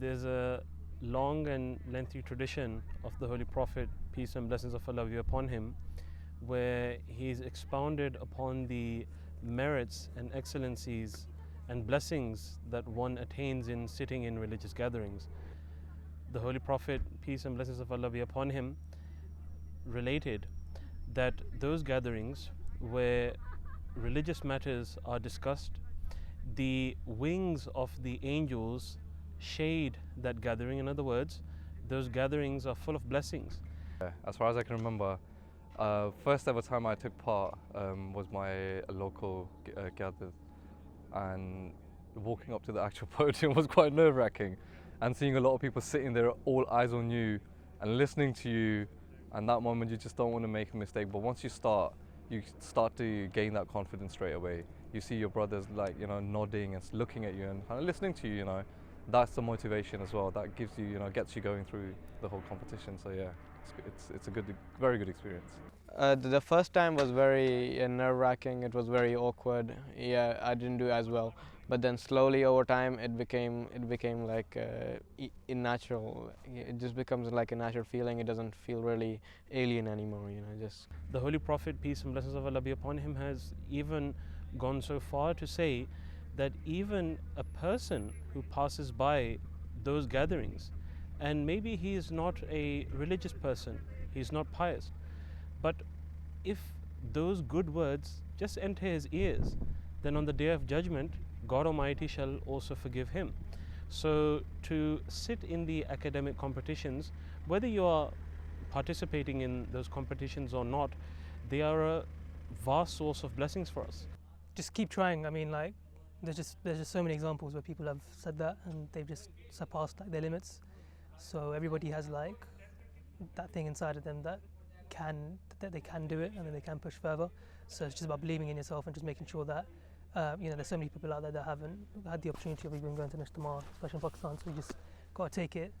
There's a long and lengthy tradition of the Holy Prophet, peace and blessings of Allah be upon him, where he's expounded upon the merits and excellencies and blessings that one attains in sitting in religious gatherings. The Holy Prophet, peace and blessings of Allah be upon him, related that those gatherings where religious matters are discussed, the wings of the angels shade that gathering. In other words, those gatherings are full of blessings. As far as I can remember, first ever time I took part was my local gathered, and walking up to the actual podium was quite nerve-wracking, and seeing a lot of people sitting there, all eyes on you and listening to you, and that moment you just don't want to make a mistake. But once you start to gain that confidence straight away. You see your brothers nodding and looking at you and kind of listening to you, that's the motivation as well. That gives you, gets you going through the whole competition. So yeah, it's a very good experience. The first time was very nerve-wracking. It was very awkward. Yeah, I didn't do as well. But then slowly over time, it became like natural. It just becomes like a natural feeling. It doesn't feel really alien anymore. Just. The Holy Prophet, peace and blessings of Allah be upon him, has even gone so far to say that even a person who passes by those gatherings, and maybe he is not a religious person, he's not pious, but if those good words just enter his ears, then on the day of judgment, God Almighty shall also forgive him. So to sit in the academic competitions, whether you are participating in those competitions or not, they are a vast source of blessings for us. Just keep trying. I mean, there's just so many examples where people have said that and they've just surpassed their limits. So everybody has that thing inside of them that they can do it, and then they can push further. So it's just about believing in yourself and just making sure that there's so many people out there that haven't had the opportunity of even going to National Ijtema, especially in Pakistan. So you just got to take it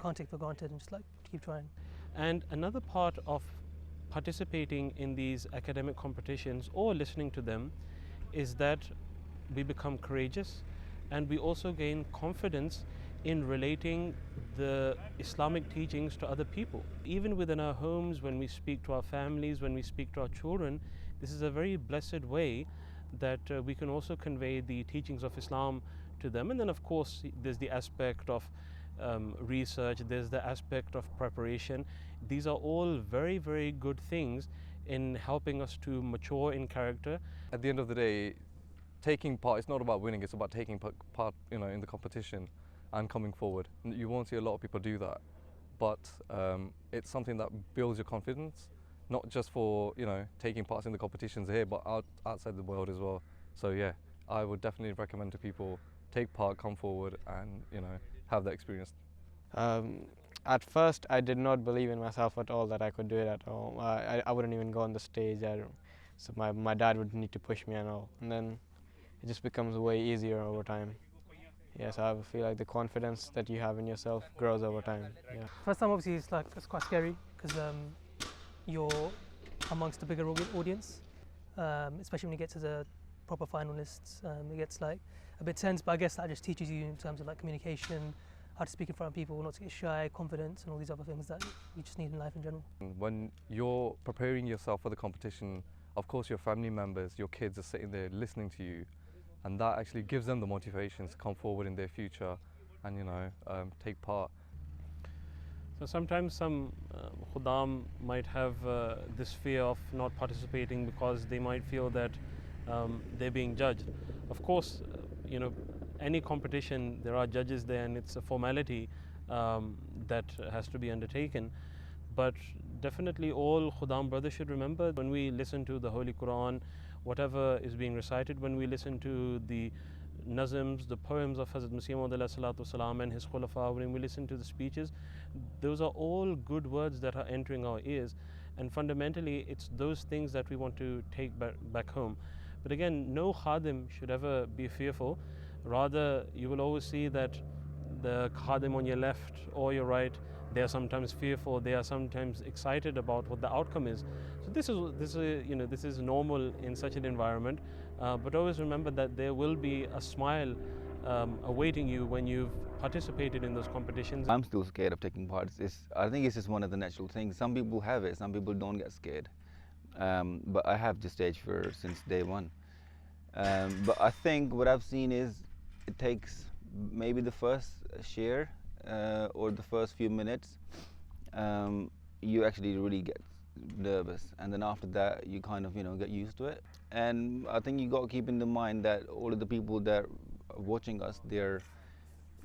can't take for granted, and just keep trying. And another part of participating in these academic competitions or listening to them is that we become courageous, and we also gain confidence in relating the Islamic teachings to other people. Even within our homes, when we speak to our families, when we speak to our children, this is a very blessed way that we can also convey the teachings of Islam to them. And then of course there's the aspect of research, there's the aspect of preparation. These are all very, very good things in helping us to mature in character. At the end of the day, taking part, it's not about winning, it's about taking part in the competition and coming forward. You won't see a lot of people do that, but it's something that builds your confidence, not just for taking part in the competitions here, but outside the world as well. So yeah, I would definitely recommend to people, take part, come forward, and have that experience. At first, I did not believe in myself at all that I could do it at all. I wouldn't even go on the stage. So my dad would need to push me and all, and then it just becomes way easier over time. Yes, I feel like the confidence that you have in yourself grows over time. Yeah. First time, obviously, it's quite scary because you're amongst a bigger audience, especially when you get to the proper finalists. It gets a bit tense, but I guess that just teaches you in terms of communication, how to speak in front of people, not to get shy, confidence, and all these other things that you just need in life in general. When you're preparing yourself for the competition, of course your family members, your kids are sitting there listening to you, and that actually gives them the motivation to come forward in their future and take part. So sometimes some Khuddam might have this fear of not participating because they might feel that they're being judged. Of course, any competition, there are judges there, and it's a formality that has to be undertaken. But definitely all Khuddam brothers should remember, when we listen to the Holy Quran, whatever is being recited, when we listen to the nazms, the poems of Hazrat Masih Maud and his Khulafa, when we listen to the speeches, those are all good words that are entering our ears, and fundamentally it's those things that we want to take back home. But again, no khadim should ever be fearful. Rather, you will always see that the khadim on your left or your right, they are sometimes fearful, they are sometimes excited about what the outcome is. So this is normal in such an environment, but always remember that there will be a smile awaiting you when you've participated in those competitions. I'm still scared of taking part. I think it's just one of the natural things. Some people have it, some people don't get scared. But I have this stage fear since day one. But I think what I've seen is it takes maybe the first share or the first few minutes, you actually really get nervous, and then after that you kind of get used to it. And I think you got to keep in the mind that all of the people that are watching us, they're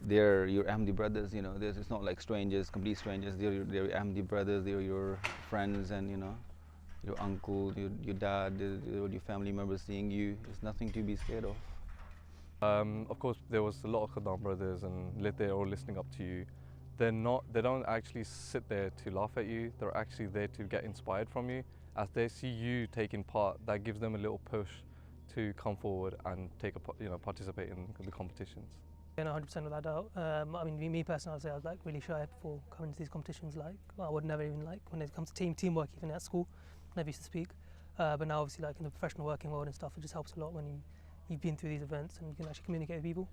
your Ahmadi brothers. It's not like strangers, complete strangers. They're your Ahmadi brothers, they're your friends, and your uncle, your dad, your family members seeing you. It's nothing to be scared of. Of course, there was a lot of Khuddam brothers, and they're all listening up to you. They don't actually sit there to laugh at you. They're actually there to get inspired from you. As they see you taking part, that gives them a little push to come forward and participate in the competitions. Yeah, no, 100% without doubt. I mean, me personally, I'd say I was really shy before coming to these competitions. I would never even when it comes to teamwork, even at school, never used to speak. But now, obviously, in the professional working world and stuff, it just helps a lot when you've been through these events and you can actually communicate with people.